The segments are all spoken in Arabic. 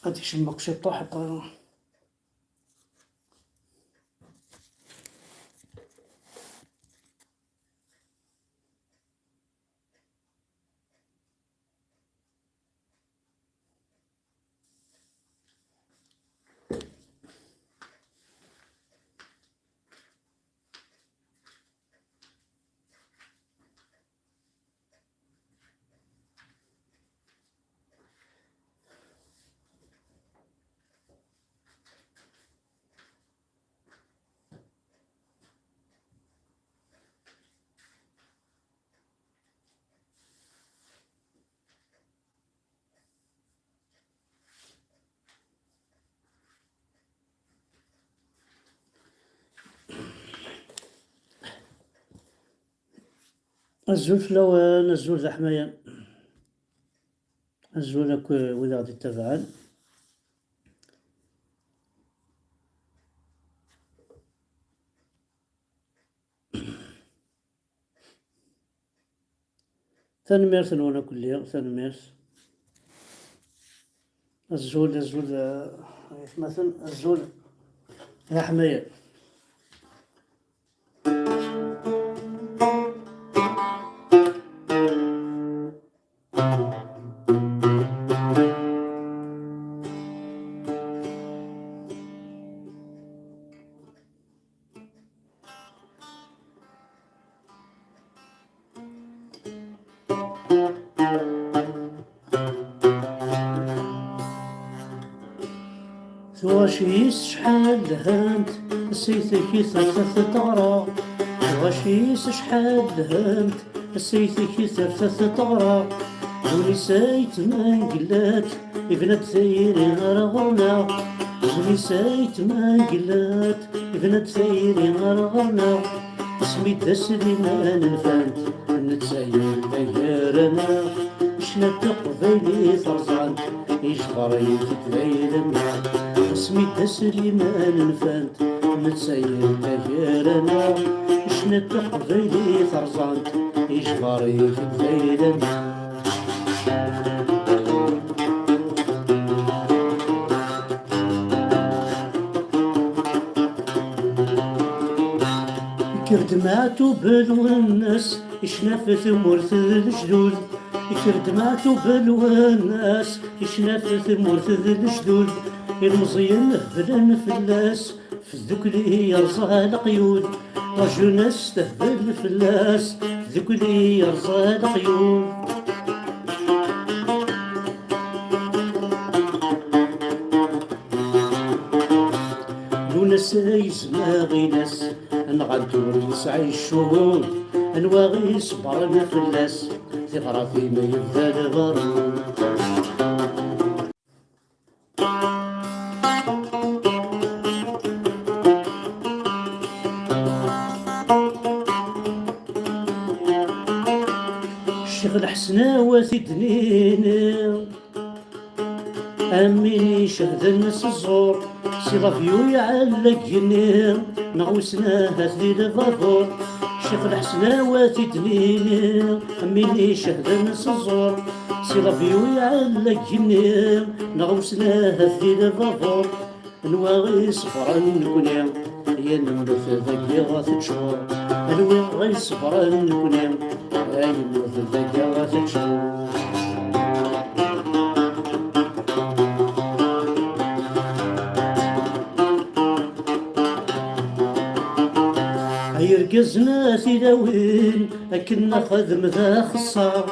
غادي يشمك شي طاحط. الزول فلوان، الزول ذا حماية، الزول هاك ولا غادي تبعان. تنميرت نوانا كليا، تنميرت. الزول مثلا الزول ذا حماية. تواشيس شحال دهمت نسيتك ثرث تغرى، تواشيس شحال دهمت نسيتك ثرث تغرى، ونسيت ما قلات ابنت ثيري غير غرنا، ونسيت ما قلات ابنت ثيري غير غرنا، اسمي سليمان الفانت نتسايل دايرنا، شنا تقبيلي ثرزان يجبر يتدايرنا، اسمي سليمان الفانت نتسايل دايرنا، شنا تقبيلي ثرزان يجبر يتدايرنا. كردماتو بالوناس يشنا في ثمورث الجدود، كردماتو بالوناس يشنا في ثمورث الجدود، المزيان هبلن فلاس في الذكلي يرزى القيود، رجل ناس تهبل فلاس في الذكلي يرزى القيود. لوناس يزماغي ناس نغدور يسعي الشهور، انواغي صبر نفلاس ثغرى فيما يبدا الغرور. الشيخ الحسناوات دنينا أمي شهد الناس الزور، سيرافيو يعلق جنين نغوسناها ذي الفافور، شيخ الحسناوات دنينا أمي شهد الناس الزور، سيرافيو يعلق جنين نغوسناها ذي الفافور، نواغي صفرا نكوني يا نمرث ذاكي غاث تشهور، نواغي صفرا نكوني يا نمرث ذاكي غاث تشهور. يرقزنا ثلاوين أكنا خذم ذا خصار،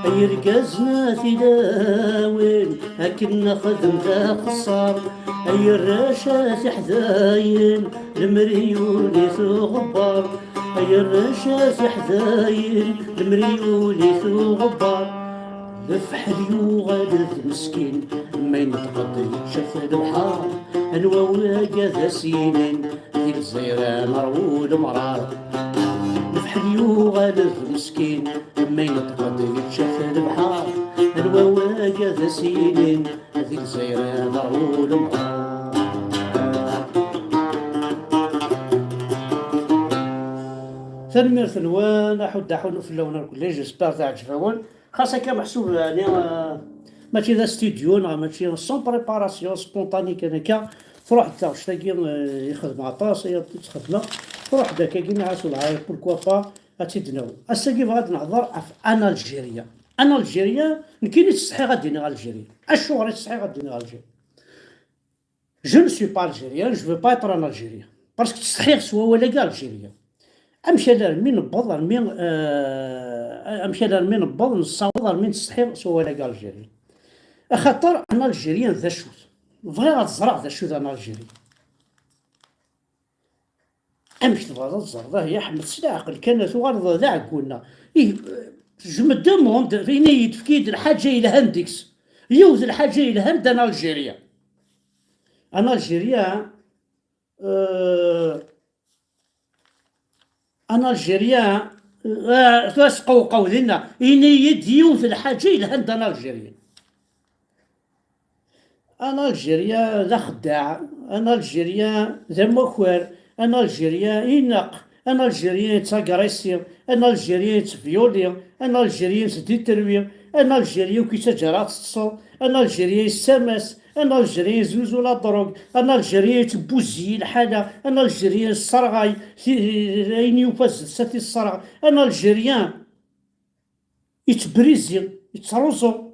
يرقزنا ثلاوين أكنا خذم ذا خصار، أي الرشاة حذاين المريولي ثو غبار، أي الرشاة حذاين المريولي ثو غبار، لفحل يوغالث مسكين ما ينتقضي شاف البحار، الواواقا ذا سينين ذي الزيرة مرول مرار، لفحل يوغالث مسكين ما ينتقضي شاف البحار، الواواقا ذا سينين ذي الزيرة مرول مرار. ثنمير ثنوان أحد في اللون الكل جيسبار تعجبون خاصة كمحسوب يعني ماشي ذا ستوديو، ماشي سون بريباراسيون سبونطاني كذاك، تروح انت شتاكي يخدم عطاس هي تخدمه، تروح داك كيما عاسو العايق بوركوا با غاتيدناو. اسا كيف غادي نهضر في انا الجيريا. انا الجيريا كي تستحي غاديني الجيريا، اشو غادي تستحي غاديني الجيريا. جو نو سوي با الجيريان، جو فو با اتر ان الجيريان باسكو تستحي سوا ولا كاع الجيريا. امشي على رمي نبض رمي امشي على رمي نبض نصاوض رمي نستحي سوا ولا كاع الجيريا. خاطر انا الجيريان ذا شوت بغيت تزرع ذا شوت انا الجيري. امشي تبغى تزرع هي حمد سلاعقل كانت وغرض ذا قلنا جو مو دوموند فين يتفكيد الحاجه الى هندكس يوز الحاجه الى هند انا الجيريا. انا الجيريا انا الجيريا تسقو قولنا اني يديوز الحاجه الى هند انا الجيريا. انا الجيريا ذا خداع، انا الجيريا ذا مخور، انا الجيريا ينق، انا الجيريا يتاغريسي، انا الجيريا يتفيولي، انا الجيريا يتديتروي، انا الجيريا كي تجرات تصل، انا الجيريا يسامس، انا الجيريا يزوزو لا دروغ، انا الجيريا يتبوزي الحاجه، انا الجيريا الصرغاي اين يفاز ساتي الصرغ، انا الجيريا يتبريزي يتروزو،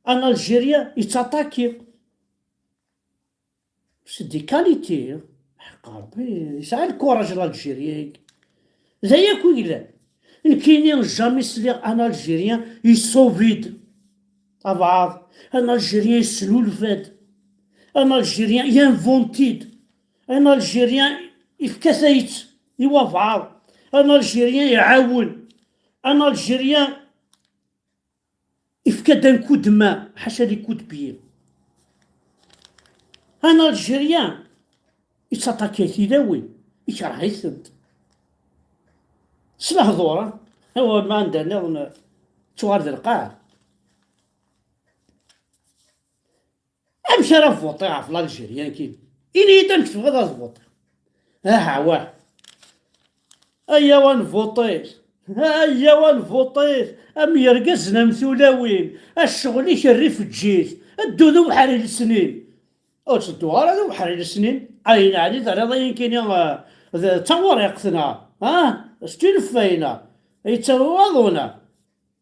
انا الجيريا يتاتاكي. سي دي كاليتي حق ربي يسعى الكوراج الجيريان زيك ويلا كاينين جامي سلي انا الجيريان يسوفيد بعض، انا الجيريان يسلو الفاد، انا الجيريان ينفونتيد، انا الجيريان يفكاسيت يوافعر، انا الجيريان يعاون، انا الجيريان يفكاد ان كود ماء حاشا لي كود بيين، انا الجيريان يتاتاكي تيداوي يكره يثد سلهضورة هو ما عندنا توارد القاع. امشي راه فوطي في الجيريان كي إني دنك تبغى تفوطي ها واه ايا ونفوطيت هيا ونفوطيت ام يرقزنا مثولاوين الشغل يشري في الجيش الدو ذو بحال السنين او تدو راه ذو بحال السنين عين علي ذا ضاين كاين توريقتنا ستين فينا يتواضونا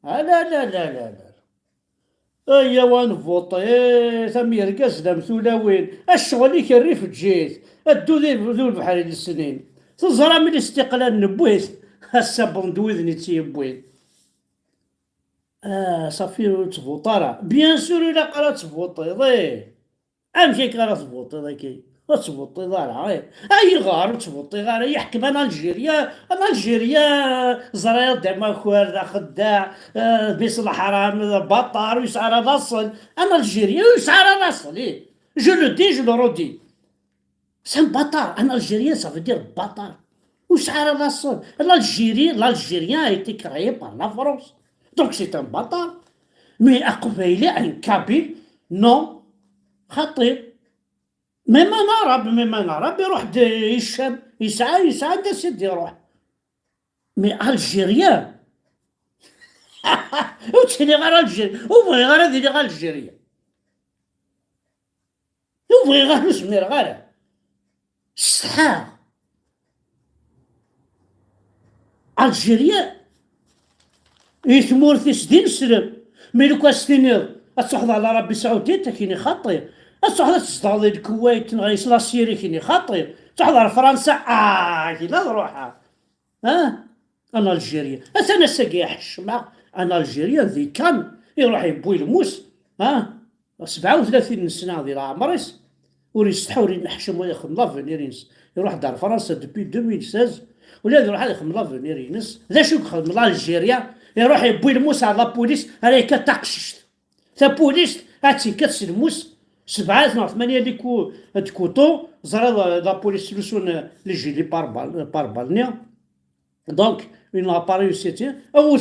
لا لا لا لا لا ايا ونفوطيت ام يرقزنا مثولاوين الشغل يشري في الجيش الدو ذو بحال السنين تزرع من الاستقلال نبويت هسا بندوذني تيبويت صافي تفوطارا بيان سور الا قرا تفوطي امشي قرا تفوطي ذاكي تفوطي ضارع اي غار تفوطي غار يحكم انا الجيريا، انا الجيريا زرير ديما خوار ذا خداع بيس الحرام بطار ويسعر راسل، انا الجيريا ويسعر راسل جو لو دي جو لو رودي سان بطار، انا الجيريا صافي دير بطار وشحال هذا الصوت l'Algérien a été créé par la France donc c'est un bâtard mais أقبيلي عن كابيل نو خطير ميم ان عرب يروح الشام يسعى دا سيدي يروح مي الجيريان وتشري غير الجيريا وبغي غير هذه غير الجيريا وبغي غير نسمير غير الصحة الجيريا يثمور في سدين سلم مي لو كان ستينير تصحض على عربي سعودي تا كيني خطير تصحض تستعضي الكويت نغيس لا سيري كيني خطير تصحض على فرنسا كينا روحها انا الجيريا انا ساقي حشمه انا الجيريا ذي كان يروح يبوي الموس 37 سنه ديال عمريس وريستحى ورين نحشم ويخدم لافينيرينس يروح دار فرنسا دوبي 2016 ولا يروح يخدم لافينيرينس ذا شو يخدم لالجيريا يروح يبوي الموس على لابوليس هذا كتقششت تا بوليس هاتي كتسي الموس 7 8 ديكو كوطو زرا لابوليس سلسون لي جي لي باربالنيا دونك اون اباريو سيتي اول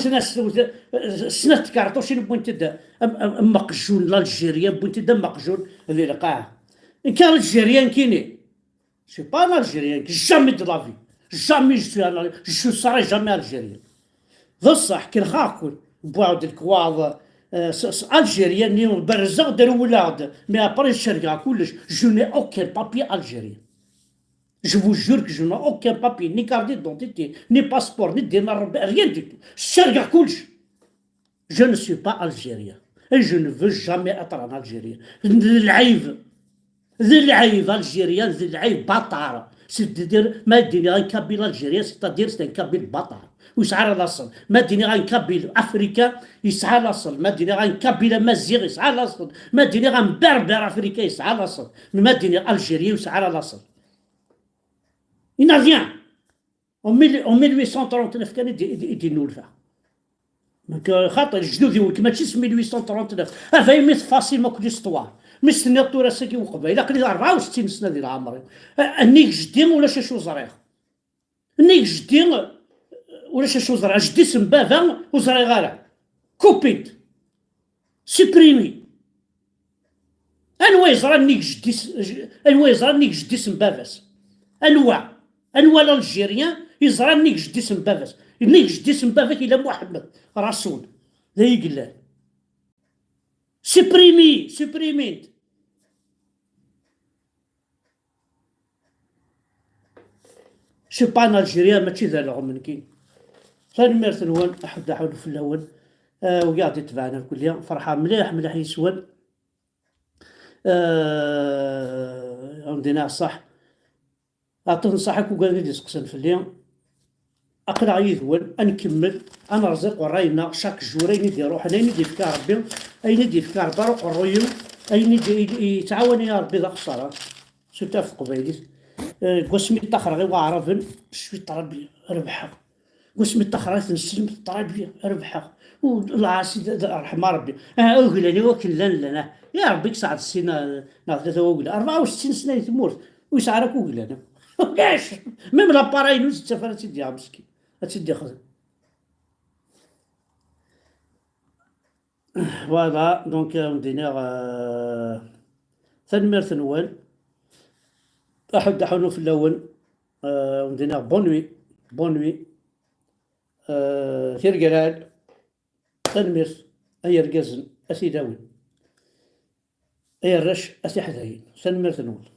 سنه كارطوش بوينت مقجون لالجيريا بوينت مقجون ذي القاع ان كان الجيريان كيني سي با الجيريان جامي دو لافي جامي جو ساري جامي الجيريان ذا الصح كي نخاكل بوعد الكواض الجيريان اللي برزق داروا ولا مي ابري الشركه كلش جو ني اوكين بابي الجيريان. Je vous jure que je n'ai aucun papier, ni carte d'identité, ni passeport, ni démarre, rien du tout. Serga كلش. Je ne suis pas algérien. Et je ne veux jamais être en Algérie. العيب ذي العيب الجيريان ذي العيب بطار. c'est-à-dire ما ديني غير كابيل الجيريان c'est-à-dire c'est un كابيل بطار. ويسعى الاصل ما ديني غير كابيل افريكا يسعى الاصل ما ديني غير كابيل مزيغ يسعى الاصل ما ديني غير بربر افريكا يسعى الاصل ما ديني الجيري يسعى الاصل. Il n'a rien. En 1839 كان يدينوا الفا. خاطر جدودي كما تشيس 1839 هذا يميت فاسيلمون كل استوار مستني طورا ساكي وقبيله قلت 64 سنه ديال عمري انيك جدي ولا شو زريغ انيك جدي ولا شو زريغ جدي سم بابا وزريغ غالا كوبيت سوبريمي انواع يزرى انيك جدي انواع يزرى انيك جدي سم باباس انواع الجيريان يزرى انيك جدي سم باباس انيك جدي سم باباك الى محمد رسول لا يقلال سوبريميت شو بان الجيريان ماشي ذا لهم من كين ثاني ميرث نوان احد حول في الاول وقاعد يتبعنا الكل يوم فرحان مليح يسود عندنا صح تنصحك وقال لي سقسن في اليوم اقرا يذول نكمل انا رزق وراينا شاك جورين يديروا حنا ندي فكار ربي اين يدي فكار باروق الرويو اين يتعاون يا ربي ذا خساره سوتا في قبيلي قسمي تاخر غير وعرفن شوي طربي ربحها قسمي تاخر نسلم طربي ربحها والعاسي رحم ربي اوغلاني وكل لنا يا ربي كسعد السنه ثلاثه وقلا 64 سنه تموت ويسعرك وقلانا كاش ميم لاباراي نوز تسافر سيدي مسكين سيدي خزن. فوالا دونك مدينا ثاني ميرث نوال احد حنو في الاول مدينا بونوي ثير قلال ثاني ميرث اي رقازن اسي داوي اي الرش اسي حذاين ثاني ميرث نوال